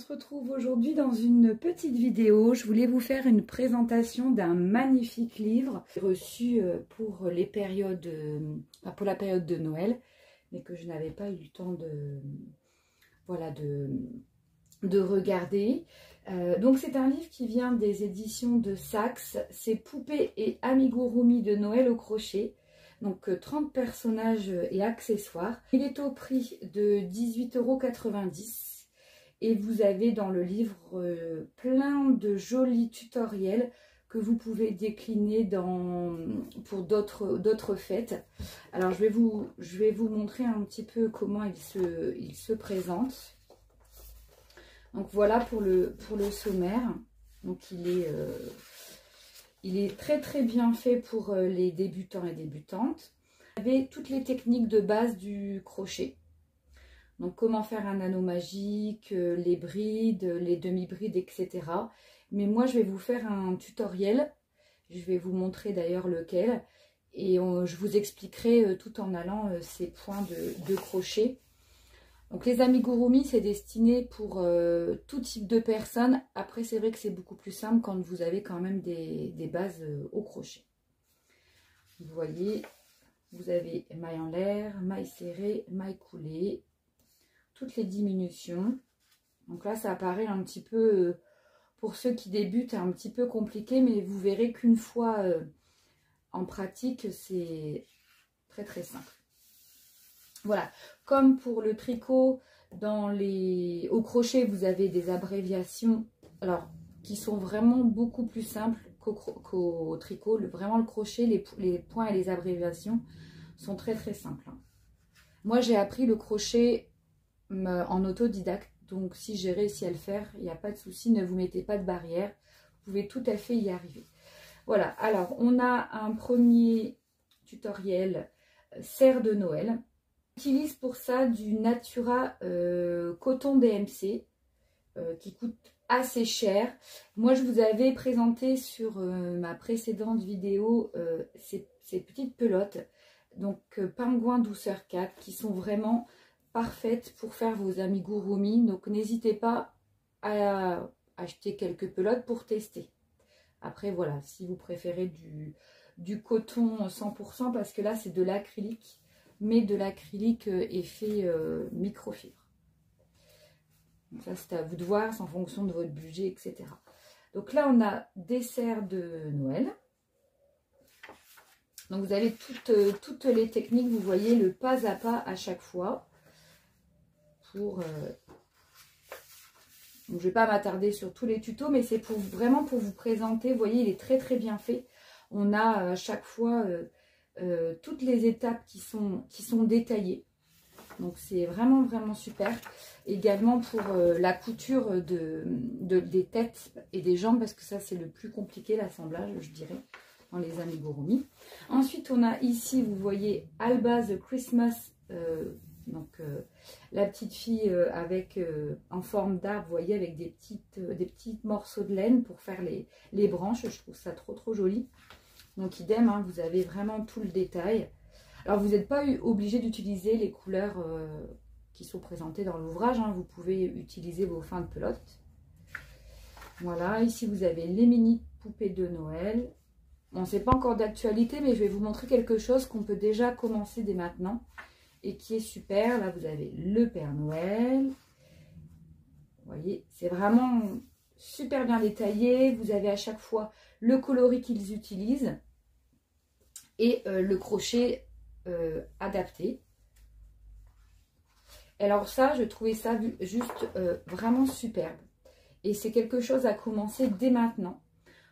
retrouve aujourd'hui dans une petite vidéo. Je voulais vous faire une présentation d'un magnifique livre reçu pour les périodes, pour la période de Noël, mais que je n'avais pas eu le temps de regarder. Donc c'est un livre qui vient des éditions de Saxe. C'est Poupées et amigurumi de Noël au crochet. Donc 30 personnages et accessoires. Il est au prix de 18,90 € et vous avez dans le livre plein de jolis tutoriels que vous pouvez décliner pour d'autres fêtes. Alors je vais vous montrer un petit peu comment il se présente. Donc voilà pour le sommaire. Donc il est très très bien fait pour les débutants et débutantes. Vous avez toutes les techniques de base du crochet. Donc comment faire un anneau magique, les brides, les demi-brides, etc. Mais moi je vais vous faire un tutoriel. Je vais vous montrer d'ailleurs lequel. Et je vous expliquerai tout en allant ces points de crochet. Donc les amigurumi, c'est destiné pour tout type de personnes. Après, c'est vrai que c'est beaucoup plus simple quand vous avez quand même des bases au crochet. Vous voyez, vous avez maille en l'air, maille serrée, maille coulée, toutes les diminutions. Donc là, ça apparaît un petit peu, pour ceux qui débutent, un petit peu compliqué, mais vous verrez qu'une fois en pratique, c'est très très simple. Voilà, comme pour le tricot, au crochet, vous avez des abréviations qui sont vraiment beaucoup plus simples qu'au tricot. Vraiment, le crochet, les points et les abréviations sont très très simples. Moi, j'ai appris le crochet en autodidacte, donc si j'ai réussi à le faire, il n'y a pas de souci, ne vous mettez pas de barrière, vous pouvez tout à fait y arriver. Voilà, alors on a un premier tutoriel, serre de Noël. J'utilise pour ça du Natura coton DMC qui coûte assez cher. Moi, je vous avais présenté sur ma précédente vidéo ces petites pelotes, donc Pingouin douceur 4, qui sont vraiment parfaites pour faire vos amigurumi. Donc, n'hésitez pas à acheter quelques pelotes pour tester. Après, voilà, si vous préférez du coton 100%, parce que là, c'est de l'acrylique, mais de l'acrylique effet microfibre. Donc ça, c'est à vous de voir, c'est en fonction de votre budget, etc. Donc là, on a des serres de Noël. Donc vous avez toutes les techniques, vous voyez, le pas à pas à chaque fois. Donc, je ne vais pas m'attarder sur tous les tutos, mais c'est vraiment pour vous présenter. Vous voyez, il est très très bien fait. On a à chaque fois toutes les étapes qui sont détaillées. Donc c'est vraiment vraiment super. Également pour la couture des têtes et des jambes, parce que ça c'est le plus compliqué, l'assemblage, je dirais, dans les amigurumi. Ensuite on a ici, vous voyez, Alba the Christmas, la petite fille en forme d'arbre, vous voyez, avec des petits morceaux de laine pour faire les branches. Je trouve ça trop trop joli. Donc idem, hein, vous avez vraiment tout le détail. Alors vous n'êtes pas obligé d'utiliser les couleurs qui sont présentées dans l'ouvrage, hein. Vous pouvez utiliser vos fins de pelote. Voilà, ici vous avez les mini poupées de Noël. Bon, c'est pas encore d'actualité, mais je vais vous montrer quelque chose qu'on peut déjà commencer dès maintenant et qui est super. Là vous avez le Père Noël. Vous voyez, c'est vraiment super bien détaillé. Vous avez à chaque fois le coloris qu'ils utilisent et le crochet adapté. Alors ça, je trouvais ça juste vraiment superbe. Et c'est quelque chose à commencer dès maintenant.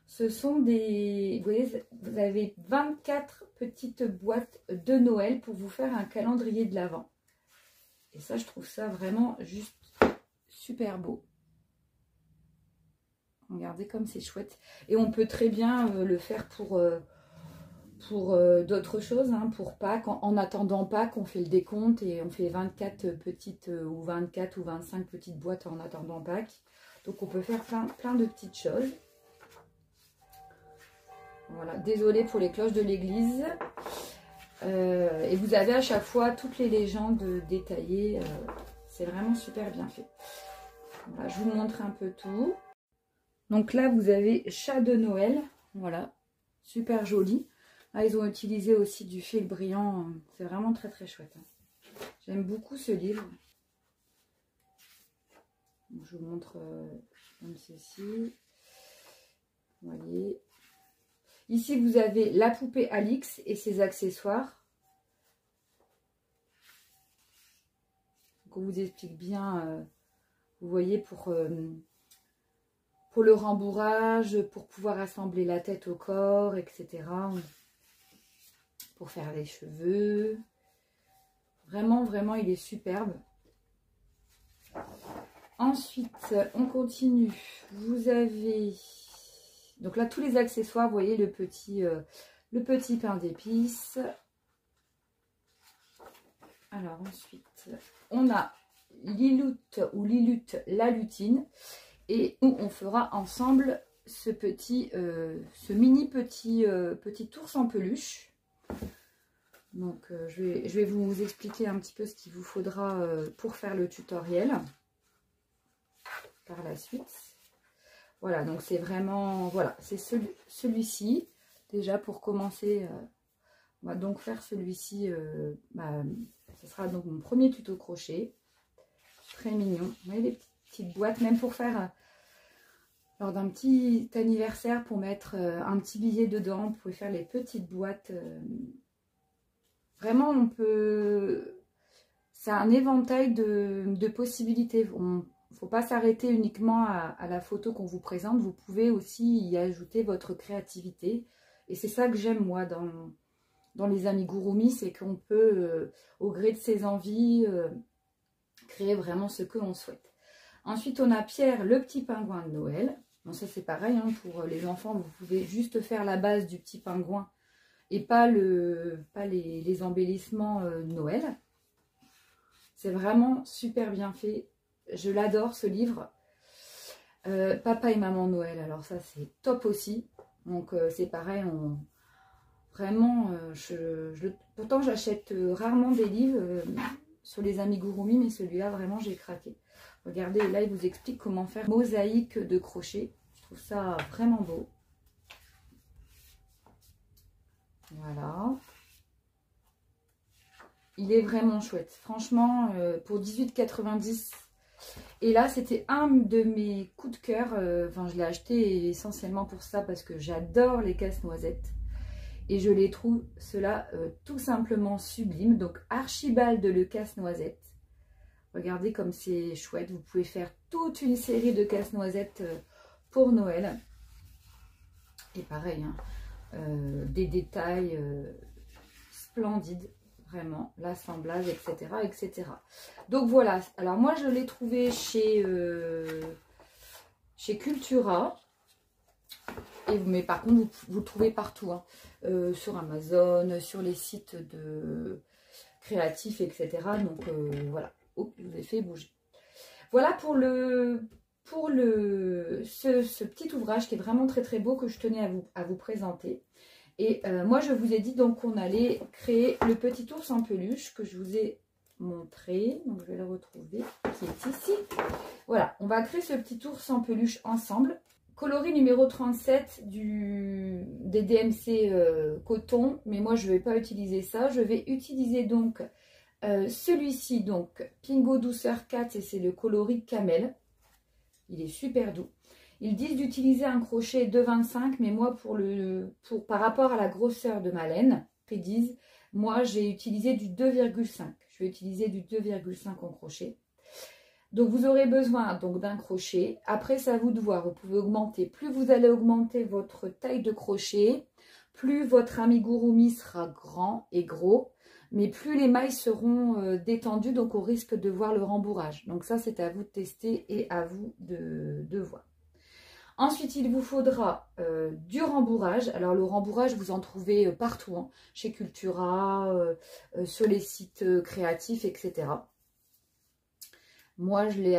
Ce sont des... Vous voyez, vous avez 24 petites boîtes de Noël pour vous faire un calendrier de l'Avent. Et ça, je trouve ça vraiment juste super beau. Regardez comme c'est chouette. Et on peut très bien le faire pour d'autres choses, hein, pour Pâques. En attendant Pâques, on fait le décompte et on fait 24 petites ou 24 ou 25 petites boîtes en attendant Pâques. Donc on peut faire plein de petites choses. Voilà, désolée pour les cloches de l'église. Et vous avez à chaque fois toutes les légendes détaillées. C'est vraiment super bien fait. Voilà, je vous montre un peu tout. Donc là, vous avez Chat de Noël. Voilà, super joli. Là, ils ont utilisé aussi du fil brillant. C'est vraiment très très chouette. J'aime beaucoup ce livre. Donc, je vous montre comme ceci. Vous voyez. Ici, vous avez la poupée Alix et ses accessoires. Donc, on vous explique bien, vous voyez, pour le rembourrage, pour pouvoir assembler la tête au corps, etc. Pour faire les cheveux. Vraiment, vraiment, il est superbe. Ensuite, on continue. Vous avez... Donc là, tous les accessoires, vous voyez, le petit pain d'épices. Alors ensuite, on a Liloute ou Lilute la lutine. Et où on fera ensemble ce mini petit ours en peluche. Donc je vais vous expliquer un petit peu ce qu'il vous faudra pour faire le tutoriel par la suite. Voilà, donc c'est vraiment, voilà, c'est celui-ci. Déjà pour commencer, on va donc faire celui-ci, ce sera donc mon premier tuto crochet. Très mignon. Vous voyez les petites boîtes, même pour faire lors d'un petit anniversaire, pour mettre un petit billet dedans, vous pouvez faire les petites boîtes. Vraiment, on peut... C'est un éventail de possibilités. Il ne faut pas s'arrêter uniquement à la photo qu'on vous présente. Vous pouvez aussi y ajouter votre créativité. Et c'est ça que j'aime, moi, dans les amigurumi, c'est qu'on peut, au gré de ses envies, créer vraiment ce que l'on souhaite. Ensuite, on a Pierre, le petit pingouin de Noël. Bon, ça, c'est pareil, hein, pour les enfants, vous pouvez juste faire la base du petit pingouin et pas les embellissements Noël. C'est vraiment super bien fait. Je l'adore, ce livre. Papa et maman Noël, alors ça, c'est top aussi. Donc, c'est pareil, vraiment, pourtant, j'achète rarement des livres sur les amigurumi, mais celui-là, vraiment, j'ai craqué. Regardez, là, il vous explique comment faire mosaïque de crochet. Je trouve ça vraiment beau. Voilà. Il est vraiment chouette. Franchement, pour 18,90 €. Et là, c'était un de mes coups de cœur. Enfin, je l'ai acheté essentiellement pour ça, parce que j'adore les casse-noisettes. Et je les trouve, ceux-là, tout simplement sublimes. Donc, Archibald le casse-noisette. Regardez comme c'est chouette. Vous pouvez faire toute une série de casse-noisettes pour Noël. Et pareil, hein, des détails splendides. Vraiment, l'assemblage, etc., etc. Donc voilà. Alors moi, je l'ai trouvé chez Cultura. Mais par contre, vous le trouvez partout. Hein, sur Amazon, sur les sites de créatifs, etc. Donc voilà. Oh, je vous ai fait bouger. Voilà pour ce petit ouvrage qui est vraiment très très beau, que je tenais à vous présenter. Et moi je vous ai dit donc qu'on allait créer le petit ours en peluche que je vous ai montré. Donc je vais le retrouver, qui est ici. Voilà, on va créer ce petit ours en peluche ensemble. Coloris numéro 37 des DMC coton, mais moi je ne vais pas utiliser ça. Je vais utiliser donc celui-ci, donc Pingo Douceur 4, et c'est le coloris Camel. Il est super doux. Ils disent d'utiliser un crochet 2,25, mais moi par rapport à la grosseur de ma laine, ils disent, moi j'ai utilisé du 2,5. Je vais utiliser du 2,5 en crochet. Donc vous aurez besoin donc d'un crochet. Après, c'est à vous de voir. Vous pouvez augmenter. Plus vous allez augmenter votre taille de crochet, plus votre amigurumi sera grand et gros, mais plus les mailles seront détendues, donc on risque de voir le rembourrage. Donc ça, c'est à vous de tester et à vous de voir. Ensuite, il vous faudra du rembourrage. Alors le rembourrage, vous en trouvez partout, hein, chez Cultura, sur les sites créatifs, etc. Moi, je les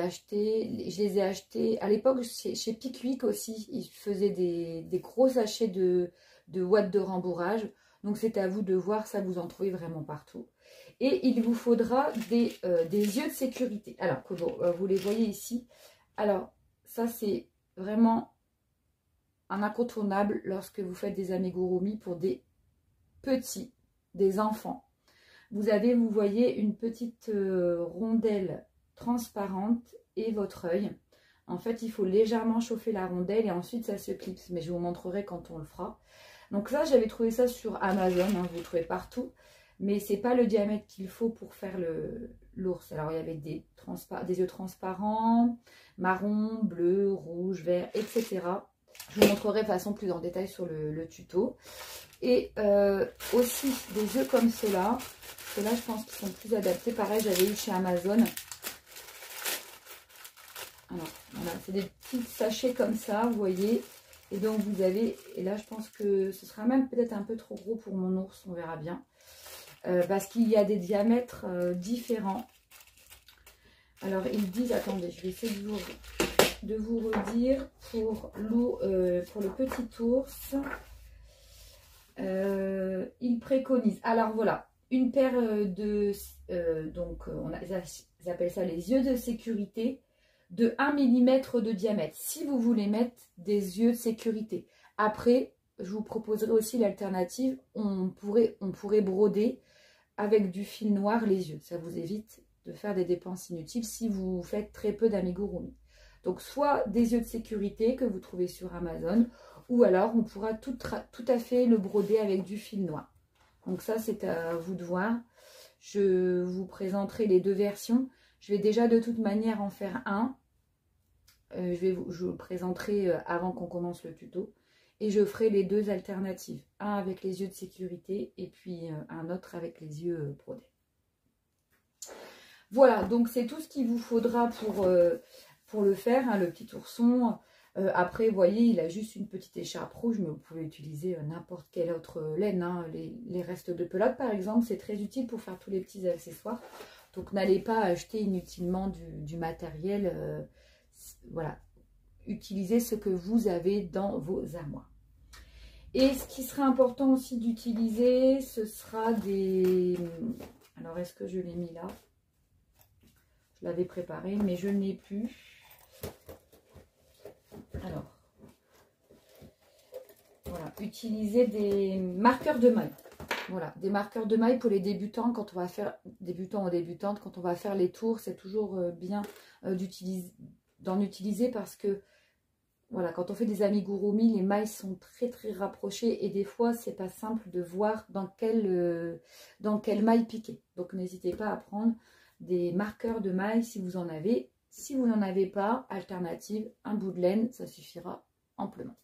ai achetés à l'époque chez Pickwick aussi. Ils faisaient des gros sachets de ouate de rembourrage. Donc, c'est à vous de voir, ça vous en trouvez vraiment partout. Et il vous faudra des yeux de sécurité. Alors, vous les voyez ici. Alors, ça c'est vraiment un incontournable lorsque vous faites des amigurumi pour des petits, des enfants. Vous avez, vous voyez, une petite rondelle transparente et votre œil. En fait, il faut légèrement chauffer la rondelle et ensuite ça se clipse. Mais je vous montrerai quand on le fera. Donc là, j'avais trouvé ça sur Amazon. Hein, vous le trouvez partout. Mais c'est pas le diamètre qu'il faut pour faire l'ours. Alors, il y avait des yeux transparents, marron, bleu, rouge, vert, etc. Je vous montrerai de façon plus en détail sur le tuto. Et aussi des yeux comme ceux-là. Ceux-là, je pense qu'ils sont plus adaptés. Pareil, j'avais eu chez Amazon. Alors, voilà, c'est des petits sachets comme ça, vous voyez. Et donc, vous avez... Et là, je pense que ce sera même peut-être un peu trop gros pour mon ours. On verra bien. Parce qu'il y a des diamètres différents. Alors, ils disent... Attendez, je vais essayer de vous redire. Pour le petit ours... il préconise. Alors voilà, une paire ils appellent ça les yeux de sécurité de 1 mm de diamètre. Si vous voulez mettre des yeux de sécurité. Après, je vous proposerai aussi l'alternative. On pourrait broder avec du fil noir les yeux. Ça vous évite de faire des dépenses inutiles si vous faites très peu d'amigurumi. Donc soit des yeux de sécurité que vous trouvez sur Amazon, ou alors on pourra tout à fait le broder avec du fil noir. Donc ça, c'est à vous de voir. Je vous présenterai les deux versions. Je vais déjà de toute manière en faire un. Je vous présenterai avant qu'on commence le tuto. Et je ferai les deux alternatives. Un avec les yeux de sécurité et puis un autre avec les yeux brodés. Voilà, donc c'est tout ce qu'il vous faudra pour le faire, hein, le petit ourson. Après, vous voyez, il a juste une petite écharpe rouge, mais vous pouvez utiliser n'importe quelle autre laine. Hein. Les restes de pelote, par exemple, c'est très utile pour faire tous les petits accessoires. Donc, n'allez pas acheter inutilement du matériel. Voilà, utilisez ce que vous avez dans vos armoires. Et ce qui sera important aussi d'utiliser, ce sera des... Alors, est-ce que je l'ai mis là? Je l'avais préparé, mais je ne l'ai plus. Alors, voilà, utiliser des marqueurs de maille. Voilà, des marqueurs de maille pour les débutants quand on va faire, débutants ou débutantes, quand on va faire les tours, c'est toujours bien d'en utiliser parce que, voilà, quand on fait des amigurumi, les mailles sont très très rapprochées et des fois, c'est pas simple de voir dans quelle maille piquer. Donc, n'hésitez pas à prendre des marqueurs de maille si vous en avez. Si vous n'en avez pas, alternative, un bout de laine, ça suffira amplement.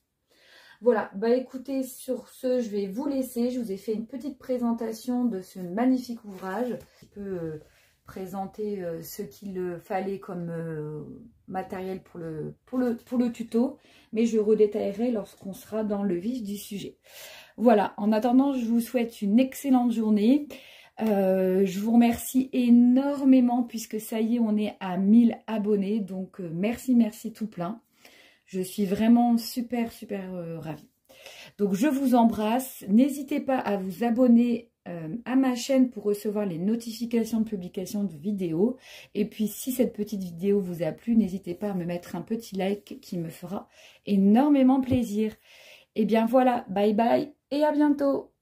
Voilà, bah écoutez, sur ce, je vais vous laisser. Je vous ai fait une petite présentation de ce magnifique ouvrage. Je peux présenter ce qu'il fallait comme matériel pour le tuto, mais je redétaillerai lorsqu'on sera dans le vif du sujet. Voilà, en attendant, je vous souhaite une excellente journée. Je vous remercie énormément puisque ça y est, on est à 1000 abonnés. Donc, merci tout plein. Je suis vraiment super ravie. Donc, je vous embrasse. N'hésitez pas à vous abonner à ma chaîne pour recevoir les notifications de publication de vidéos. Et puis, si cette petite vidéo vous a plu, n'hésitez pas à me mettre un petit like qui me fera énormément plaisir. Et bien voilà, bye bye et à bientôt.